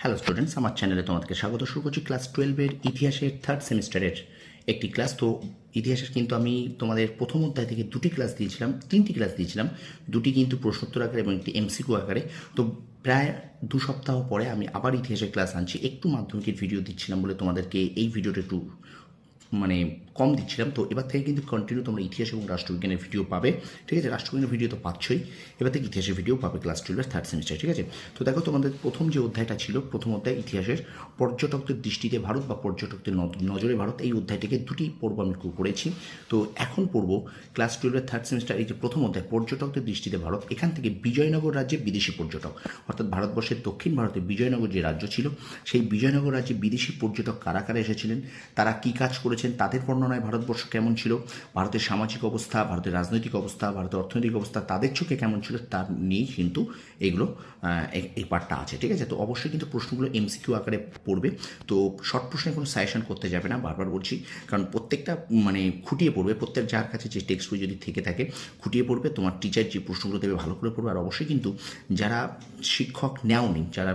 Hello students, আমার চ্যানেলে তোমাদেরকে স্বাগত। শুরু করছি ক্লাস 12-এর ইতিহাসের থার্ড সেমিস্টারের একটি ক্লাস। তো ইতিহাসের কিন্তু আমি তোমাদের প্রথম অধ্যায় থেকে তিনটি ক্লাস দিয়েছিলাম। দুটি কিন্তু প্রশ্নোত্তর আকারে এবং একটি এমসিকিউ আকারে। তো প্রায় 2 সপ্তাহ পরে আমি আবার ইতিহাসের ক্লাস আনছি। একটু মাধ্যমিকের ভিডিও দিচ্ছিলাম বলে তোমাদেরকে এই ভিডিওটা একটু কম দিচ্ছিলাম। তো এবার থেকে কিন্তু কন্টিনিউ তোমরা ইতিহাস এবং রাষ্ট্রবিজ্ঞানের ভিডিও পাবে, ঠিক আছে? রাষ্ট্রবিজ্ঞানের ভিডিও তো পাচ্ছই, এবার থেকে ইতিহাসের ভিডিও পাবে ক্লাস 12-এর থার্ড সেমিস্টার, ঠিক আছে? তো দেখো, তোমাদের প্রথম যে অধ্যায়টা ছিল, প্রথম অধ্যায় ইতিহাসের পর্যটকদের দৃষ্টিতে ভারত বা পর্যটকদের নজরে ভারত, এই অধ্যায়টিকে দুটি পর্ব আমি করেছি। তো এখন পড়ব ক্লাস 12-এর থার্ড সেমিস্টার এই যে প্রথম অধ্যায় পর্যটকদের দৃষ্টিতে ভারত। এখান থেকে বিজয়নগর রাজ্যে বিদেশি পর্যটক, অর্থাৎ ভারতবর্ষের দক্ষিণ ভারতে বিজয়নগর যে রাজ্য ছিল, সেই বিজয়নগর রাজ্যে বিদেশি পর্যটক কারা কারা এসেছিলেন, তারা কী কাজ করেছেন, তাদের বর্ণনায় ভারতবর্ষ কেমন ছিল, ভারতের সামাজিক অবস্থা, ভারতের রাজনৈতিক অবস্থা, ভারতের অর্থনৈতিক অবস্থা তাদের চোখে কেমন ছিল, তার নিয়েই কিন্তু এগুলো এই পার্টটা আছে, ঠিক আছে? তো অবশ্যই কিন্তু প্রশ্নগুলো এমসিকিউ আকারে পড়বে। তো শর্ট প্রশ্নে কোনো সাজেশন করতে যাবে না, বারবার বলছি, কারণ প্রত্যেকটা খুঁটিয়ে পড়বে। প্রত্যেক যার কাছে যে টেক্সট বই যদি থেকে থাকে খুঁটিয়ে পড়বে। তোমার টিচার যে প্রশ্নগুলো দেবে ভালো করে পড়বে। আর অবশ্যই কিন্তু যারা শিক্ষক নেওনি, যারা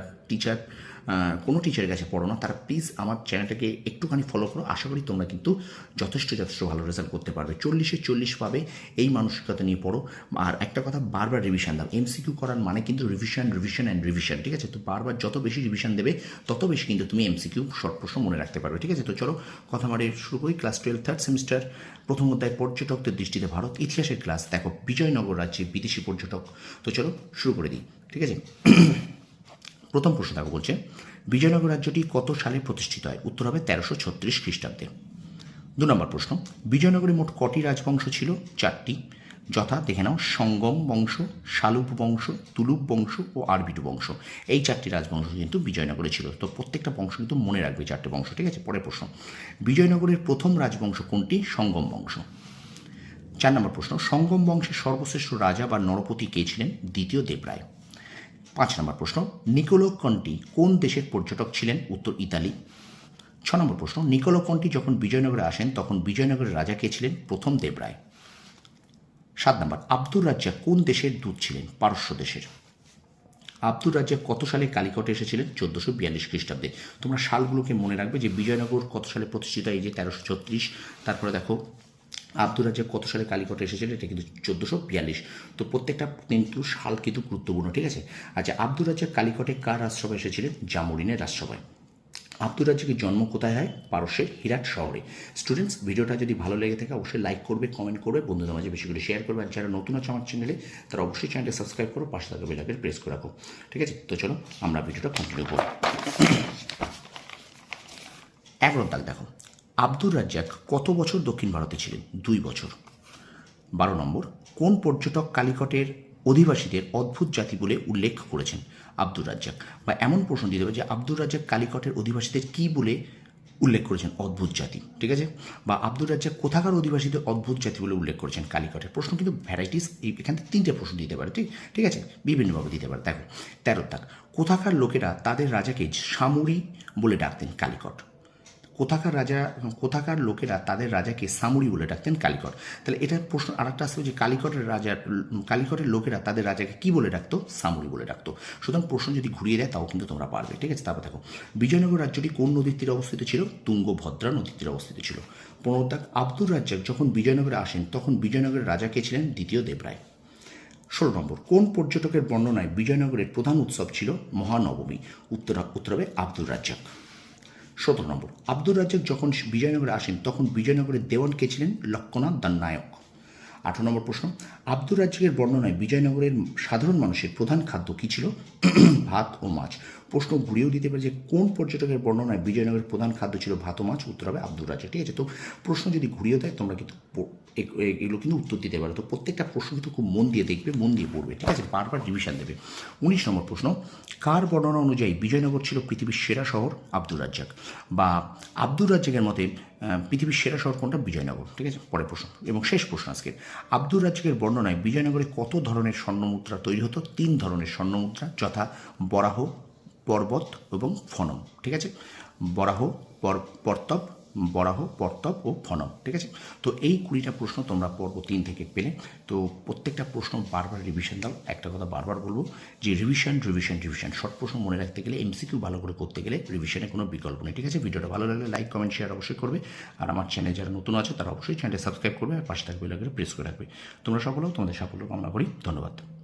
কোনো টিচারের কাছে পড়ো না, তারা প্লিজ আমার চ্যানেলটাকে একটুখানি ফলো করো। আশা করি তোমরা কিন্তু যথেষ্ট ভালো রেজাল্ট করতে পারবে। 40-এ 40 পাবে, এই মানসিকতা নিয়ে পড়ো। আর একটা কথা, বারবার রিভিশন দাও। এমসিকিউ করার মানে কিন্তু রিভিশন, ঠিক আছে? তো বারবার যত বেশি রিভিশন দেবে তত বেশি কিন্তু তুমি এমসিকিউ শর্ট প্রশ্ন মনে রাখতে পারবে, ঠিক আছে? তো চলো কথা শুরু করি। ক্লাস 12 থার্ড সেমিস্টার প্রথম অধ্যায় পর্যটকদের দৃষ্টিতে ভারত, ইতিহাসের ক্লাস। দেখো, বিজয়নগর রাজ্যে বিদেশি পর্যটক। তো চলো শুরু করে দিই, ঠিক আছে? প্রথম প্রশ্ন দেখো, বলছে বিজয়নগর রাজ্যটি কত সালে প্রতিষ্ঠিত হয়? উত্তর হবে 1336 খ্রিস্টাব্দে। 2 নম্বর প্রশ্ন, বিজয়নগরে মোট কটি রাজবংশ ছিল? 4টি, যথা দেখে নাও সঙ্গম বংশ, শালুপ বংশ, তুলুপ বংশ ও আরবিটু বংশ। এই 4টি রাজবংশ কিন্তু বিজয়নগরে ছিল। তো প্রত্যেকটা বংশ কিন্তু মনে রাখবে, 4টে বংশ, ঠিক আছে? পরের প্রশ্ন, বিজয়নগরের প্রথম রাজবংশ কোনটি? সঙ্গম বংশ। 4 নম্বর প্রশ্ন, সঙ্গম বংশের সর্বশ্রেষ্ঠ রাজা বা নরপতি কে ছিলেন? দ্বিতীয় দেবরায়। 5 নম্বর প্রশ্ন, নিকোলো কন্টি কোন দেশের পর্যটক ছিলেন? উত্তর ইতালি। 6 নম্বর প্রশ্ন, নিকোলো কন্টি যখন বিজয়নগরে আসেন তখন বিজয়নগরের রাজা কে ছিলেন? প্রথম দেবরায়। 7 নম্বর, আব্দুর রাজ্জাক কোন দেশের দূত ছিলেন? পারস্য দেশের। আব্দুর রাজ্জাক কত সালে কালিকটে এসেছিলেন? 1442 খ্রিস্টাব্দে। তোমরা সালগুলোকে মনে রাখবে যে বিজয়নগর কত সালে প্রতিষ্ঠিত, এই যে 1336। তারপরে দেখো আব্দুর রাজ্জাক কত সালে কালিকটে এসেছিলেন, এটা কিন্তু 1442। তো প্রত্যেকটা কিন্তু সাল কিন্তু গুরুত্বপূর্ণ, ঠিক আছে? আচ্ছা, আব্দুর রাজ্জাক কালিকটে কার রাজসভায় এসেছিলেন? জামোরিনের রাজসভায়। আব্দুর রাজ্জাকের জন্ম কোথায় হয়? পারস্যের হিরাট শহরে। স্টুডেন্টস, ভিডিওটা যদি ভালো লেগে থাকে অবশ্যই লাইক করবে, কমেন্ট করবে, বন্ধুদের মাঝে বেশি করে শেয়ার করবে। আর যারা নতুন আছে আমার চ্যানেলে, তারা অবশ্যই চ্যানেলটা সাবস্ক্রাইব করো, পাশে থাকা বেল আইকন প্রেস করে রাখো, ঠিক আছে? তো চলো আমরা ভিডিওটা কন্টিনিউ করব। 11 দাগ দেখো, আব্দুর রাজ্জাক কত বছর দক্ষিণ ভারতে ছিলেন? 2 বছর। 12 নম্বর, কোন পর্যটক কালিকটের অধিবাসীদের অদ্ভুত জাতি বলে উল্লেখ করেছেন? আব্দুর রাজ্জাক। বা এমন প্রশ্ন দিতে হবে যে আব্দুর রাজ্জাক কালিকটের অধিবাসীদের কী বলে উল্লেখ করেছেন? অদ্ভুত জাতি, ঠিক আছে? বা আব্দুর রাজ্জাক কোথাকার অধিবাসীদের অদ্ভুত জাতি বলে উল্লেখ করেছেন? কালিকটের। প্রশ্ন কিন্তু ভ্যারাইটিস, এখান থেকে 3টে প্রশ্ন দিতে পারে, ঠিক আছে? বিভিন্নভাবে দিতে পারে। দেখো 13 দাগ, কোথাকার লোকেরা তাদের রাজাকে সামুরি বলে ডাকতেন? কালিকট। কোথাকার লোকেরা তাদের রাজাকে সামুরি বলে ডাকতেন? কালিকট। তাহলে এটার প্রশ্ন আরেকটা আসবে যে কালিকটের লোকেরা তাদের রাজাকে কি বলে ডাকতো? সামুরি বলে ডাকতো। সুতরাং প্রশ্ন যদি ঘুরিয়ে দেয় তাও কিন্তু তোমরা পারবে, ঠিক আছে? তারপর দেখো, বিজয়নগর রাজ্যটি কোন নদীর তীরে অবস্থিত ছিল? তুঙ্গভদ্রা নদীর তীরে অবস্থিত ছিল। 15 দাগ, আব্দুর রাজ্জাক যখন বিজয়নগরে আসেন তখন বিজয়নগরের রাজা কে ছিলেন? দ্বিতীয় দেবরায়। 16 নম্বর, কোন পর্যটকের বর্ণনায় বিজয়নগরের প্রধান উৎসব ছিল মহানবমী? উত্তর হবে আব্দুর রাজ্জাক। 17 নম্বর, আব্দুর রাজ্জাক যখন বিজয়নগরে আসেন তখন বিজয়নগরের দেওয়ান কে ছিলেন? লক্ষ্মণনাথ দাননায়ক। 18 নম্বর প্রশ্ন, আব্দুর রাজ্জাকের বর্ণনায় বিজয়নগরের সাধারণ মানুষের প্রধান খাদ্য কী ছিল? ভাত ও মাছ। প্রশ্ন ঘুরিয়েও দিতে পারে যে কোন পর্যটকের বর্ণনায় বিজয়নগরের প্রধান খাদ্য ছিল ভাত ও মাছ? উত্তর হবে আব্দুর রাজ্জাক, ঠিক আছে? তো প্রশ্ন যদি ঘুরিয়ে দেয় তোমরা কিন্তু এগুলো কিন্তু উত্তর দিতে পারো। তো প্রত্যেকটা প্রশ্ন কিন্তু খুব মন দিয়ে দেখবে, মন দিয়ে পড়বে, ঠিক আছে? বারবার রিভিশন দেবে। 19 নম্বর প্রশ্ন, কার বর্ণনা অনুযায়ী বিজয়নগর ছিল পৃথিবীর সেরা শহর? আব্দুর রাজ্জাক। বা আব্দুর রাজ্জাকের মতে পৃথিবীর সেরা শহর কোনটা? বিজয়নগর, ঠিক আছে? পরের প্রশ্ন এবং শেষ প্রশ্ন আজকে, আব্দুর রাজ্জাকের বর্ণনায় বিজয়নগরে কত ধরনের স্বর্ণমুদ্রা তৈরি হতো? 3 ধরনের স্বর্ণমুদ্রা, যথা বরাহ, পর্বত এবং ফনম, ঠিক আছে? বরাহ, পর্তব বরাহ, পর্তব ও ফনব। ঠিক আছে, তো এই 20টা প্রশ্ন তোমরা পর্ব 3 থেকে পেলে। তো প্রত্যেকটা প্রশ্ন বারবার রিভিশন দাও। একটা কথা বারবার বলবো যে রিভিশন রিভিশন রিভিশন। শর্ট প্রশ্ন মনে রাখতে গেলে, এমসিকিউ ভালো করে করতে গেলে রিভিশনের কোনো বিকল্প নেই। ঠিক আছে, ভিডিওটা ভালো লাগলে লাইক, কমেন্ট, শেয়ার অবশ্যই করবে। আর আমার চ্যানেল যারা নতুন আছে তারা অবশ্যই চ্যানেলটা সাবস্ক্রাইব করবে আর পাশে থাকবে প্রেস করে রাখবে। তোমরা সকলেও তোমাদের সাফল্য কামনা করি। ধন্যবাদ।